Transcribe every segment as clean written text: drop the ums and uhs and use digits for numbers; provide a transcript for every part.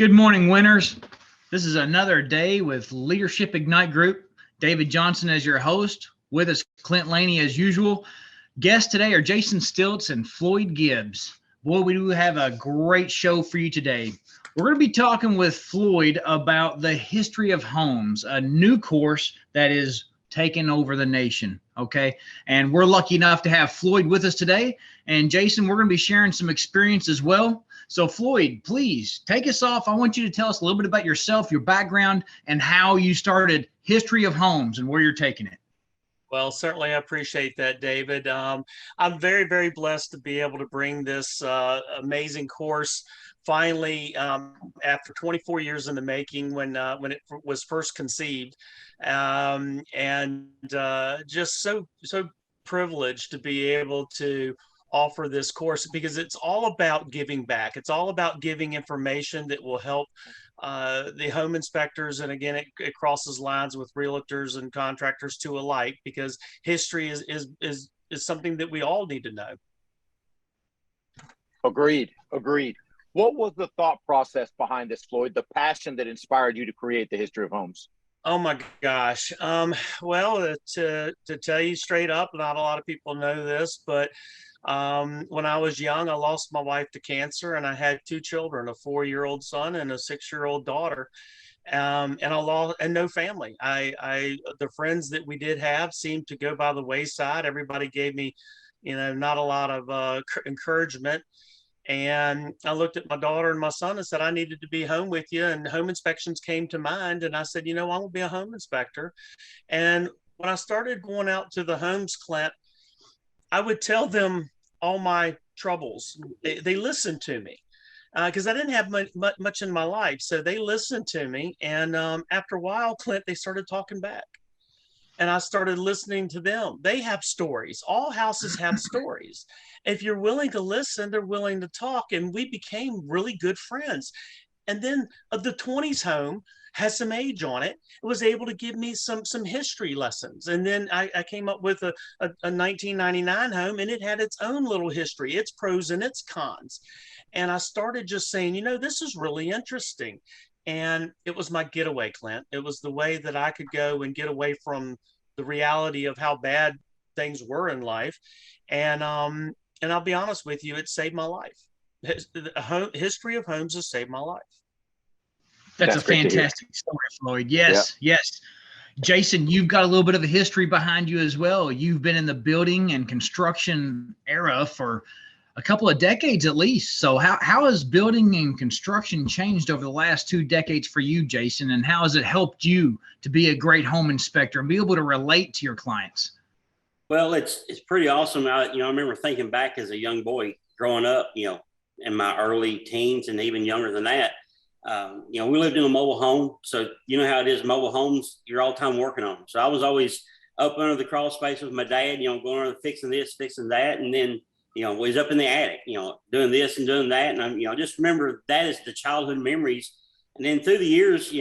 Good morning, winners. This is another day with Leadership Ignite Group. David Johnson as your host. With us, Clint Laney as usual. Guests today are Jason Stilts and Floyd Gibbs. Boy, we do have a great show for you today. We're going to be talking with Floyd about the history of homes, a new course that is taking over the nation, okay? And we're lucky enough to have Floyd with us today. And Jason, we're going to be sharing some experience as well. So Floyd, please take us off. I want you to tell us a little bit about yourself, your background, and how you started History of Homes and where you're taking it. Well, certainly I appreciate that, David. I'm very, very blessed to be able to bring this amazing course finally after 24 years in the making when it was first conceived. And just so privileged to be able to offer this course because it's all about giving back. It's all about giving information that will help the home inspectors, and again, it crosses lines with realtors and contractors too alike, because history is something that we all need to know. Agreed. What was the thought process behind this, Floyd? The passion that inspired you to create the History of Homes? Oh my gosh. Well, to tell you straight up, not a lot of people know this, but when I was young, I lost my wife to cancer, and I had two children, a 4-year-old son and a 6-year-old daughter. And I lost, and no family. The friends that we did have seemed to go by the wayside. Everybody gave me, not a lot of encouragement. And I looked at my daughter and my son and said, I needed to be home with you. And home inspections came to mind. And I said, I want to be a home inspector. And when I started going out to the homes, Clint, I would tell them all my troubles. They listened to me because I didn't have much in my life. So they listened to me. And after a while, Clint, they started talking back. And I started listening to them. They have stories. All houses have stories. If you're willing to listen, they're willing to talk. And we became really good friends. And then the 20s home has some age on it. It was able to give me some history lessons. And then I came up with a 1999 home, and it had its own little history, its pros and its cons. And I started just saying, this is really interesting. And it was my getaway, Clint. It was the way that I could go and get away from the reality of how bad things were in life. And I'll be honest with you, it saved my life. History of Homes has saved my life. That's a fantastic story, Floyd. Yes. Jason, you've got a little bit of a history behind you as well. You've been in the building and construction era for a couple of decades at least. So how has building and construction changed over the last 2 decades for you, Jason? And how has it helped you to be a great home inspector and be able to relate to your clients? Well, it's pretty awesome. I remember thinking back as a young boy growing up, in my early teens and even younger than that. We lived in a mobile home. So you know how it is, mobile homes, you're all the time working on them. So I was always up under the crawl space with my dad, going around fixing this, fixing that. And then, was up in the attic, doing this and doing that. And I just remember that as the childhood memories. And then through the years,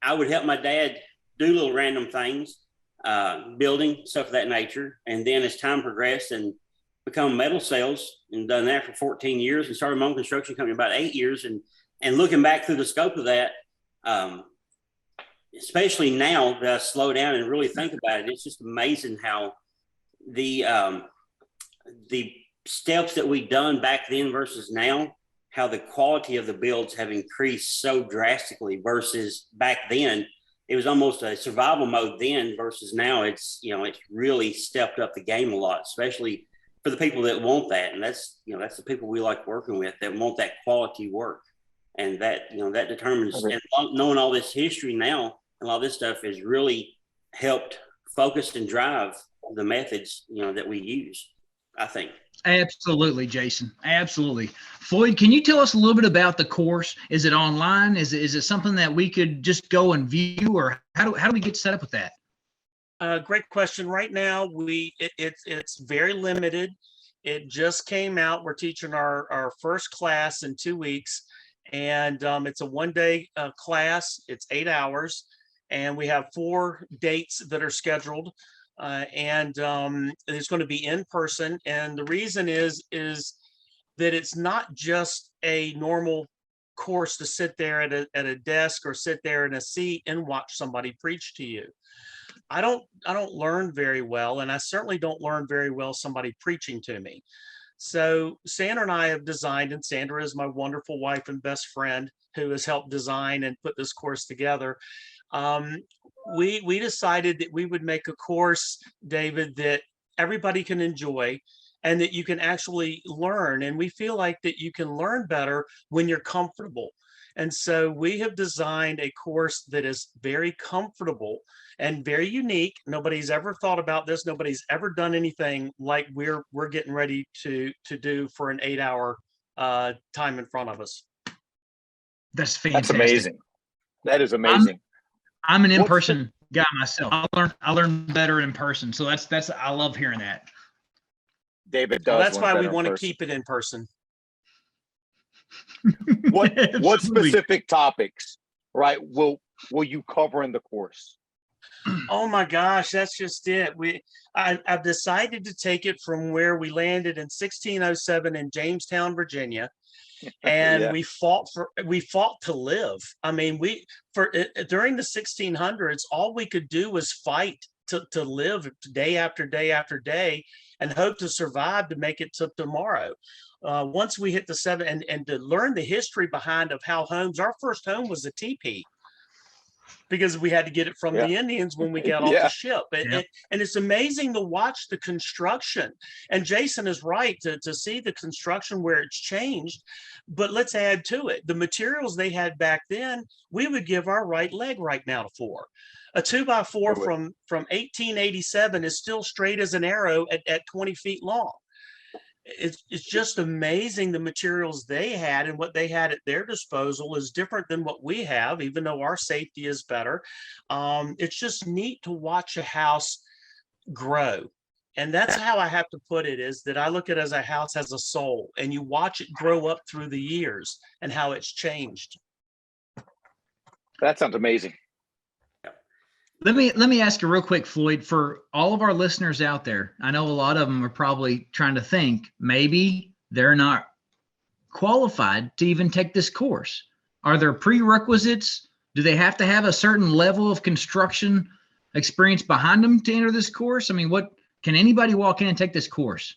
I would help my dad do little random things, building, stuff of that nature. And then as time progressed and become metal sales, and done that for 14 years, and started my own construction company about 8 years. And looking back through the scope of that, especially now that I slow down and really think about it, it's just amazing how the steps that we done back then versus now, how the quality of the builds have increased so drastically versus back then. It was almost a survival mode then versus now. It's really stepped up the game a lot, especially for the people that want that. And that's the people we like working with, that want that quality work. And that, that determines, and knowing all this history now and all this stuff has really helped focus and drive the methods, that we use, I think. Absolutely, Jason. Absolutely. Floyd, can you tell us a little bit about the course? Is it online? Is it something that we could just go and view, or how do we get set up with that? Great question. Right now, it's very limited. It just came out. We're teaching our first class in 2 weeks. And it's a 1-day class. It's 8 hours, and we have 4 dates that are scheduled. And it's going to be in person. And the reason is that it's not just a normal course to sit there at a desk or sit there in a seat and watch somebody preach to you. I don't learn very well, and I certainly don't learn very well somebody preaching to me. So Sandra and I have designed, and Sandra is my wonderful wife and best friend who has helped design and put this course together. We decided that we would make a course, David, that everybody can enjoy and that you can actually learn. And we feel like that you can learn better when you're comfortable. And so we have designed a course that is very comfortable and very unique. Nobody's ever thought about this. Nobody's ever done anything like we're getting ready to do for an 8-hour time in front of us. That's fantastic. That's amazing. That is amazing. I'm an in-person guy myself. I learn better in person. So that's I love hearing that. David does. Well, that's why we want to person. keep it in person. What specific topics, right, will you cover in the course? Oh my gosh, that's just it. I've decided to take it from where we landed in 1607 in Jamestown, Virginia, and Yeah. we fought to live. I mean, during the 1600s, all we could do was fight to live day after day after day, and hope to survive to make it to tomorrow. Once we hit the seven, and to learn the history behind of how our first home was a teepee, because we had to get it from the Indians when we got off the ship. And it's amazing to watch the construction. And Jason is right to see the construction where it's changed. But let's add to it, the materials they had back then, we would give our right leg right now to for. A 2x4 from 1887 is still straight as an arrow at 20 feet long. It's just amazing the materials they had, and what they had at their disposal is different than what we have, even though our safety is better. It's just neat to watch a house grow. And that's how I have to put it, is that I look at it as a house has a soul, and you watch it grow up through the years and how it's changed. That sounds amazing. Let me ask you real quick, Floyd, for all of our listeners out there. I know a lot of them are probably trying to think maybe they're not qualified to even take this course. Are there prerequisites? Do they have to have a certain level of construction experience behind them to enter this course? I mean, what can anybody walk in and take this course?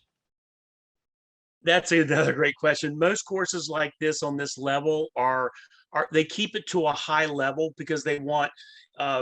That's another great question. Most courses like this on this level are they keep it to a high level because they want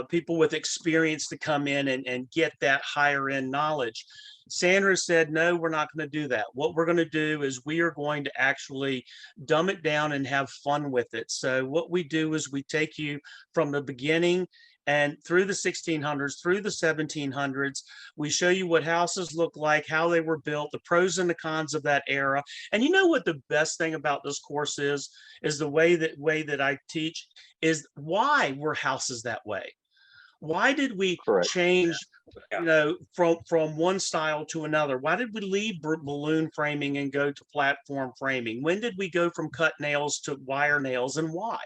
people with experience to come in and get that higher end knowledge. Sandra said, no, we're not going to do that. What we're going to do is we are going to actually dumb it down and have fun with it. So what we do is we take you from the beginning and through the 1600s, through the 1700s. We show you what houses look like, how they were built, the pros and the cons of that era. And you know what the best thing about this course is the way that I teach is why were houses that way. Why did we change, from one style to another? Why did we leave balloon framing and go to platform framing? When did we go from cut nails to wire nails, and why?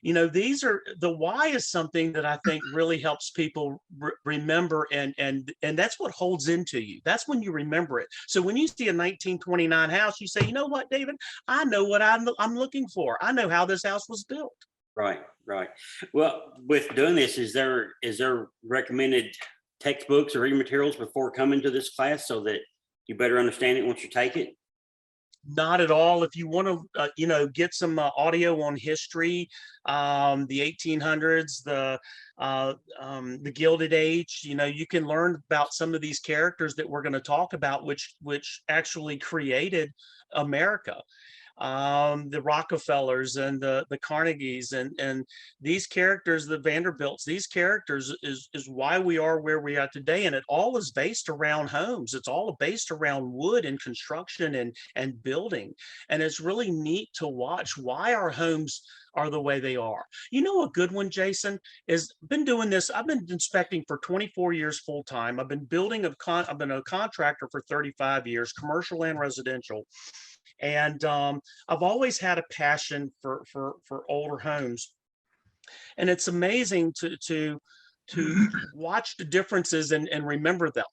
These are the why is something that I think really helps people remember, and that's what holds into you. That's when you remember it. So when you see a 1929 house, you say, you know what, David, I know what I'm looking for. I know how this house was built. Right. Well, with doing this, is there recommended textbooks or reading materials before coming to this class so that you better understand it once you take it? Not at all. If you want to, get some audio on history, the 1800s, the Gilded Age, you can learn about some of these characters that we're going to talk about, which actually created America. The Rockefellers and the Carnegies and these characters, the Vanderbilts, these characters is why we are where we are today. And it all is based around homes. It's all based around wood and construction and building. And it's really neat to watch why our homes are the way they are. A good one, Jason, is been doing this. I've been inspecting for 24 years full time. I've been I've been a contractor for 35 years, commercial and residential. And I've always had a passion for older homes, and it's amazing to watch the differences and remember them.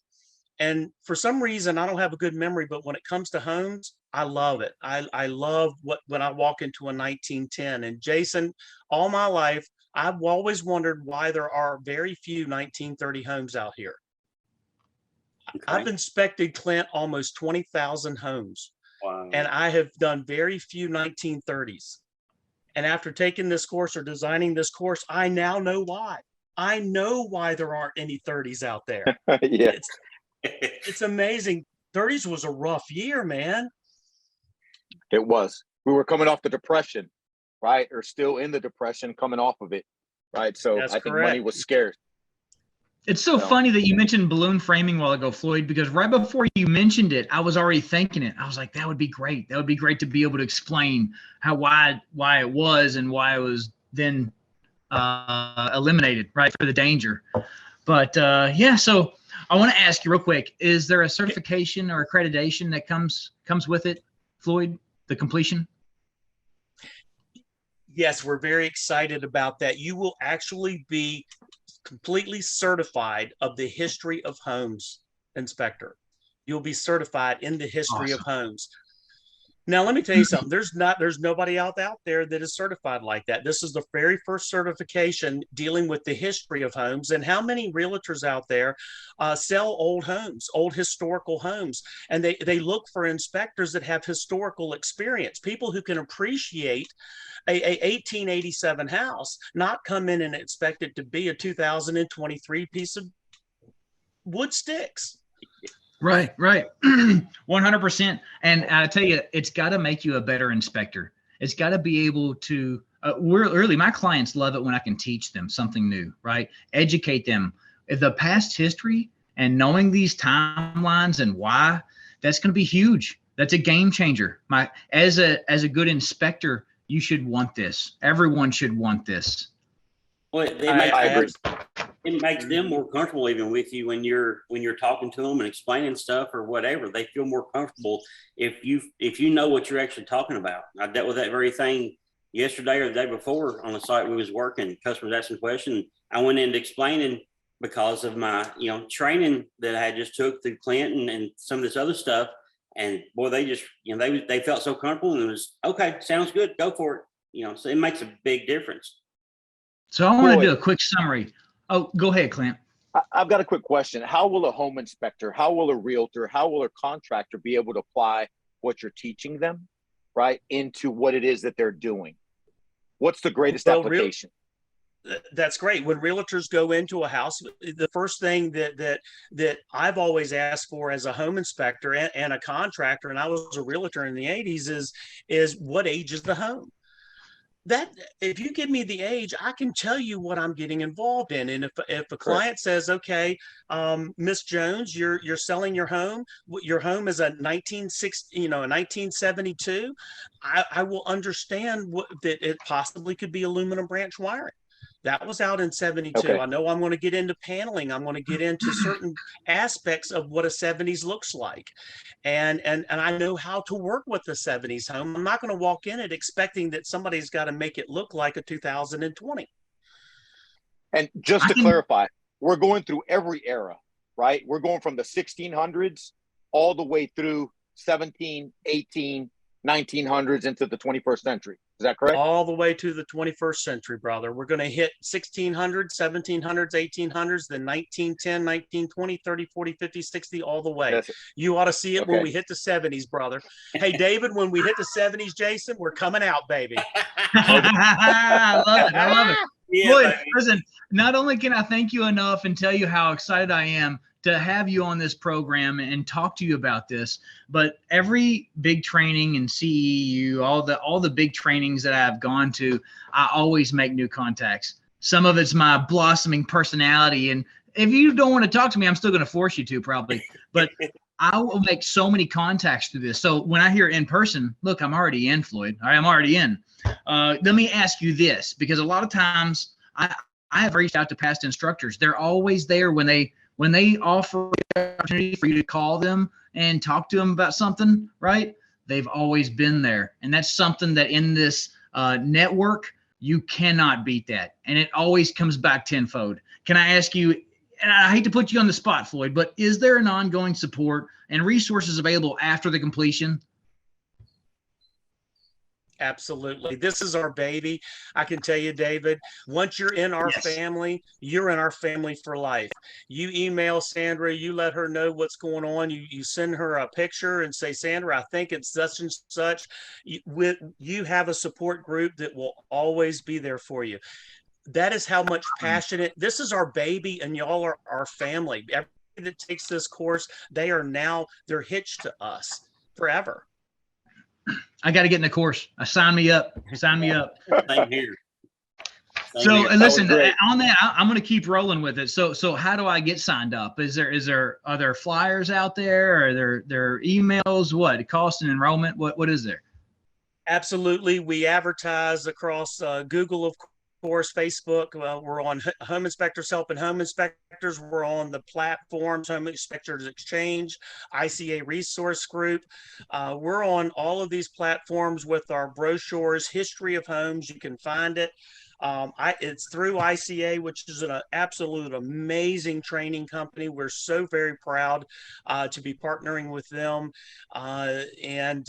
And for some reason, I don't have a good memory, but when it comes to homes, I love it. I love when I walk into a 1910. And Jason, all my life, I've always wondered why there are very few 1930 homes out here. Okay. I've inspected, Clint, almost 20,000 homes, Wow. and I have done very few 1930s. And after taking this course or designing this course, I now know why. I know why there aren't any 30s out there. Yeah. It's amazing. 30s was a rough year, man. It was. We were coming off the depression, right? Or still in the depression, coming off of it, right? So That's I think correct. money was scarce. It's so funny that you mentioned balloon framing a while ago, Floyd, because right before you mentioned it, I was already thinking it. I was like, that would be great. That would be great to be able to explain why it was and why it was then eliminated, right, for the danger. But yeah, so I want to ask you real quick, is there a certification or accreditation that comes with it, Floyd, the completion? Yes, we're very excited about that. You will actually be completely certified of the history of homes inspector. You'll be certified in the history of homes. Now, let me tell you something. There's nobody out there that is certified like that. This is the very first certification dealing with the history of homes. And how many realtors out there sell old homes, old historical homes, and they look for inspectors that have historical experience, people who can appreciate a 1887 house, not come in and expect it to be a 2023 piece of wood sticks. Right. 100%. And I tell you, it's got to make you a better inspector. It's got to be able to, my clients love it when I can teach them something new, right? Educate them. The past history and knowing these timelines and why, that's going to be huge. That's a game changer. As a good inspector, you should want this. Everyone should want this. Well, I agree. It makes them more comfortable even with you when you're talking to them and explaining stuff or whatever. They feel more comfortable if you know what you're actually talking about. I dealt with that very thing yesterday or the day before on the site we was working. Customers asking questions. I went into explaining because of my training that I had just took through Clinton and some of this other stuff. And boy, they just they felt so comfortable, and it was okay. Sounds good. Go for it. So it makes a big difference. So I want to do a quick summary. Oh, go ahead, Clint. I've got a quick question. How will a home inspector, how will a realtor, how will a contractor be able to apply what you're teaching them, right, into what it is that they're doing? What's the greatest application? That's great. When realtors go into a house, the first thing that I've always asked for as a home inspector and a contractor, and I was a realtor in the 80s, is what age is the home? That if you give me the age, I can tell you what I'm getting involved in. And if a client says, okay, Miss Jones, you're selling your home is a 1972, I will understand that it possibly could be aluminum branch wiring. That was out in 72. Okay. I know I'm going to get into paneling. I'm going to get into certain aspects of what a 70s looks like. And I know how to work with the 70s home. I'm not going to walk in it expecting that somebody's got to make it look like a 2020. And just to clarify, we're going through every era, right? We're going from the 1600s all the way through 17, 18, 1900s into the 21st century. Is that correct? All the way to the 21st century, brother. We're going to hit 1600s, 1700s, 1800s, then 1910, 1920, 30, 40, 50, 60, all the way. You ought to see it when we hit the 70s, brother. Hey, David, when we hit the 70s, Jason, we're coming out, baby. I love it. Yeah, Floyd, listen, not only can I thank you enough and tell you how excited I am to have you on this program and talk to you about this, but every big training in CEU, all the big trainings that I've gone to, I always make new contacts. Some of it's my blossoming personality, and if you don't want to talk to me, I'm still going to force you to probably, but I will make so many contacts through this. So when I hear in person, look, I'm already in, Floyd. I'm already in. Let me ask you this, because a lot of times I have reached out to past instructors. They're always there when they offer the opportunity for you to call them and talk to them about something, right? They've always been there. And that's something that in this network, you cannot beat that. And it always comes back tenfold. Can I ask you, and I hate to put you on the spot, Floyd, but is there an ongoing support and resources available after the completion? Absolutely. This is our baby. I can tell you, David, once you're in our Yes. family, you're in our family for life. You email Sandra, you let her know what's going on. You send her a picture and say, Sandra, I think it's such and such. You have a support group that will always be there for you. That is how much passionate, this is our baby, and y'all are our family. Everybody that takes this course, they're hitched to us forever. I got to get in the course. Sign me up. Sign me up. Same here. Same So here. and listen, That was great. on that, I'm going to keep rolling with it. So how do I get signed up? Are there flyers out there? Are there emails? What cost and enrollment? What is there? Absolutely. We advertise across Google, of course, Facebook. We're on Home Inspectors Helping Home Inspectors. We're on the platforms, Home Inspectors Exchange, ICA Resource Group. We're on all of these platforms with our brochures, History of Homes. You can find it. It's through ICA, which is an absolute amazing training company. We're so very proud to be partnering with them. And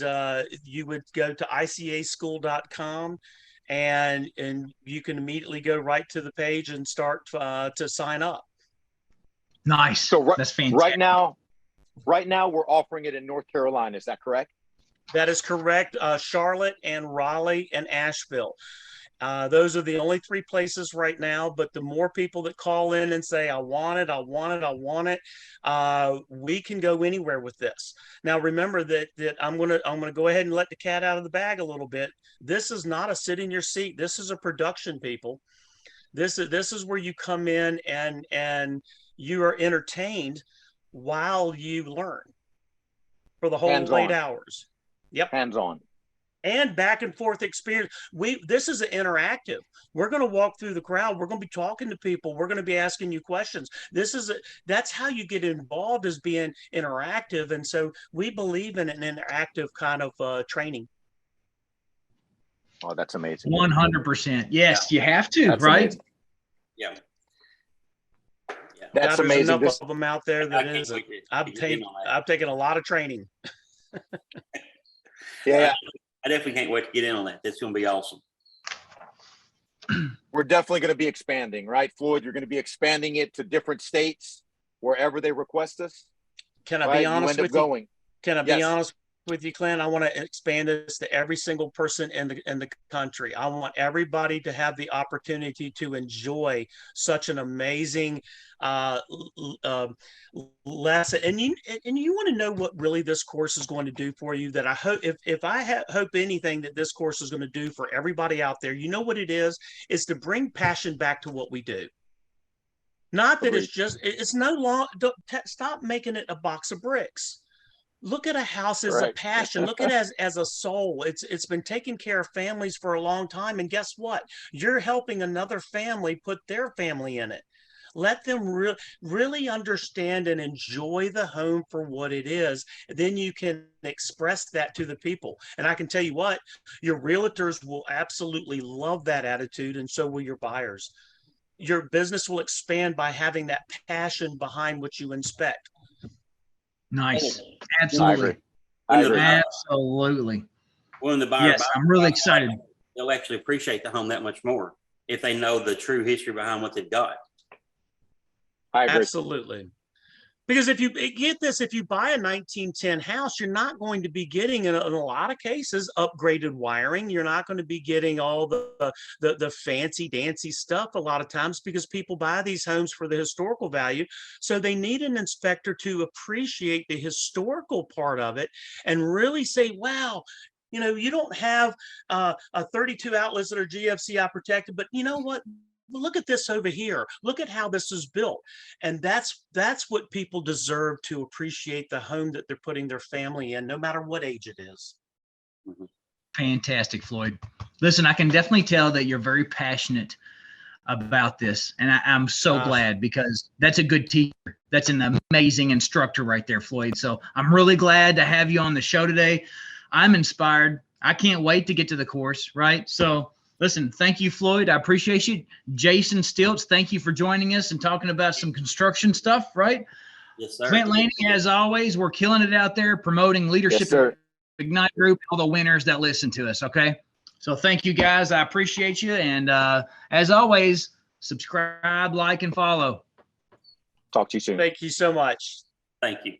you would go to icaschool.com and you can immediately go right to the page and start to sign up. Nice. So That's fantastic. right now we're offering it in North Carolina. Is that correct? That is correct. Charlotte and Raleigh and Asheville. Those are the only 3 places right now, but the more people that call in and say, I want it, I want it, I want it, we can go anywhere with this. Now, remember that I'm gonna go ahead and let the cat out of the bag a little bit. This is not a sit in your seat. This is a production, people. This is where you come in and you are entertained while you learn for the whole Hands-on. 8 hours. Yep. Hands-on. And back and forth experience. This is an interactive. We're going to walk through the crowd. We're going to be talking to people. We're going to be asking you questions. That's how you get involved, is being interactive. And so we believe in an interactive kind of training. Oh, that's amazing. 100%. Yes, you have to, That's right? amazing. Yeah. That's There's amazing. enough of them out there that I can't is. wait to I've get in on that. taken a lot of training. Yeah, I definitely can't wait to get in on that. That's going to be awesome. we're definitely going to be expanding, right, Floyd? You're going to be expanding it to different states wherever they request us. Can I Right? be honest you end up with you? going. Can I Yes. be honest with you, Clint? I want to expand this to every single person in the country. I want everybody to have the opportunity to enjoy such an amazing lesson. And you want to know what really this course is going to do for you. That I hope, if I hope anything that this course is going to do for everybody out there, you know what it is to bring passion back to what we do. Not that it's no longer, stop making it a box of bricks. Look at a house as a passion. Look at it as a soul. It's been taking care of families for a long time. And guess what? You're helping another family put their family in it. Let them really understand and enjoy the home for what it is. Then you can express that to the people. And I can tell you what, your realtors will absolutely love that attitude, and so will your buyers. Your business will expand by having that passion behind what you inspect. Nice. I Absolutely. agree. I agree. Absolutely. When the buyer Yes, I'm really excited. they'll actually appreciate the home that much more if they know the true history behind what they've got. I agree. Absolutely. Because if you get this, if you buy a 1910 house, you're not going to be getting, in a lot of cases, upgraded wiring. You're not going to be getting all the fancy dancy stuff a lot of times, because people buy these homes for the historical value. So they need an inspector to appreciate the historical part of it and really say, wow, you know, you don't have a 32 outlets that are GFCI protected, but you know what? Look at this over here. Look at how this is built. And that's what people deserve, to appreciate the home that they're putting their family in, no matter what age it is. Fantastic, Floyd. Listen, I can definitely tell that you're very passionate about this. And I'm so glad, because that's a good teacher. That's an amazing instructor right there, Floyd. So I'm really glad to have you on the show today. I'm inspired. I can't wait to get to the course, right? So Listen, thank you, Floyd. I appreciate you. Jason Stilts, thank you for joining us and talking about some construction stuff, right? Yes, sir. Clint Laney, as always, we're killing it out there promoting Leadership Yes, sir. Ignite Group, all the winners that listen to us, okay? So thank you, guys. I appreciate you. And as always, subscribe, like, and follow. Talk to you soon. Thank you so much. Thank you.